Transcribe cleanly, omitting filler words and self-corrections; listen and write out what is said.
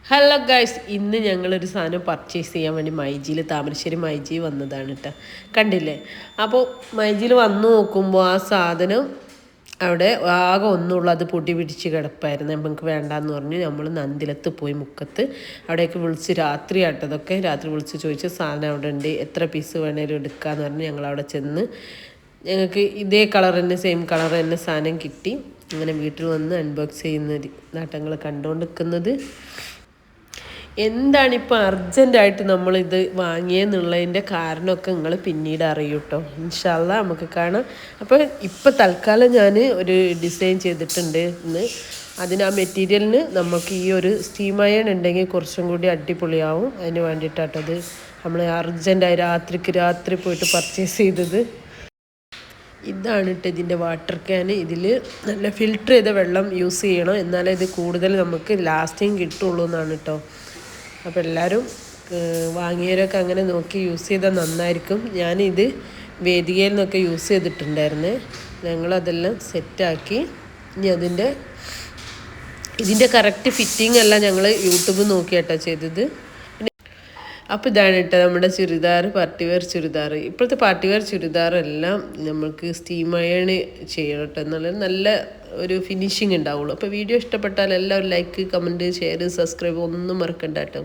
Hello guys, ഇന്ന് ഞങ്ങളൊരു സാധനം പർച്ചേസ് ചെയ്യാൻ വേണ്ടി മൈജിയിൽ താമരശ്ശേരി മൈജി വന്നതാണ് കേട്ടോ. കണ്ടില്ലേ? അപ്പോൾ മൈജിയിൽ വന്നു നോക്കുമ്പോൾ ആ സാധനം അവിടെ ആകെ ഒന്നുള്ളൂ, അത് പൊടി പിടിച്ച് കിടപ്പായിരുന്നു. നമുക്ക് വേണ്ടാന്ന് പറഞ്ഞ് നമ്മൾ നന്ദിലത്ത് പോയി മുക്കത്ത് അവിടേക്ക് വിളിച്ച് രാത്രി ആട്ടതൊക്കെ രാത്രി വിളിച്ച് ചോദിച്ച് സാധനം അവിടെ ഉണ്ട്, എത്ര പീസ് വേണേലും എടുക്കാമെന്ന് പറഞ്ഞ് ഞങ്ങൾ അവിടെ ചെന്ന് ഞങ്ങൾക്ക് ഇതേ കളർ തന്നെ സെയിം കളർ തന്നെ സാധനം കിട്ടി. അങ്ങനെ വീട്ടിൽ വന്ന് അൺബോക്സ് ചെയ്യുന്ന നാട്ടങ്ങൾ കണ്ടുകൊണ്ടിരിക്കുന്നത്. എന്താണിപ്പോൾ അർജൻറ്റായിട്ട് നമ്മളിത് വാങ്ങിയെന്നുള്ളതിൻ്റെ കാരണമൊക്കെ നിങ്ങൾ പിന്നീട് അറിയൂ കേട്ടോ. ഇൻഷാ അല്ലാഹ് നമുക്ക് കാണാം. അപ്പോൾ ഇപ്പോൾ തൽക്കാലം ഞാൻ ഒരു ഡിസൈൻ ചെയ്തിട്ടുണ്ട് ഇന്ന്. അതിന് ആ മെറ്റീരിയലിന് നമുക്ക് ഈ ഒരു സ്റ്റീം അയൺ ഉണ്ടെങ്കിൽ കുറച്ചും കൂടി അടിപൊളിയാവും. അതിന് വേണ്ടിയിട്ടാട്ടത് നമ്മൾ അർജൻറ്റായി രാത്രി പോയിട്ട് പർച്ചേസ് ചെയ്തത്. ഇതാണ് കേട്ടോ ഇതിൻ്റെ വാട്ടർ ക്യാൻ. ഇതിൽ നല്ല ഫിൽറ്റർ ചെയ്ത വെള്ളം യൂസ് ചെയ്യണം, എന്നാലേ ഇത് കൂടുതൽ നമുക്ക് ലാസ്റ്റിങ് കിട്ടുള്ളൂ എന്നാണ് കേട്ടോ. അപ്പോൾ എല്ലാവരും വാങ്ങിയവരൊക്കെ അങ്ങനെ നോക്കി യൂസ് ചെയ്താൽ നന്നായിരിക്കും. ഞാനിത് വേദികയിൽ നിന്നൊക്കെ യൂസ് ചെയ്തിട്ടുണ്ടായിരുന്നേ. ഞങ്ങളതെല്ലാം സെറ്റാക്കി. ഇനി ഇതിൻ്റെ കറക്റ്റ് ഫിറ്റിംഗ് അല്ല ഞങ്ങൾ യൂട്യൂബ് നോക്കിയാട്ടോ ചെയ്തത്. അപ്പോൾ ഇതാണ് കേട്ടോ നമ്മുടെ ചുരിദാർ, പാർട്ടി വെയർ ചുരിദാർ. ഇപ്പോഴത്തെ പാർട്ടി വെയർ ചുരിദാറെല്ലാം നമുക്ക് സ്റ്റീം അയൺ ചെയ്യണം കേട്ടോ, എന്നാലും നല്ല ഒരു ഫിനിഷിങ് ഉണ്ടാവുള്ളൂ. അപ്പോൾ വീഡിയോ ഇഷ്ടപ്പെട്ടാൽ എല്ലാവരും ലൈക്ക്, കമൻറ്റ്, ഷെയർ, സബ്സ്ക്രൈബ് ഒന്നും മറക്കണ്ട കേട്ടോ.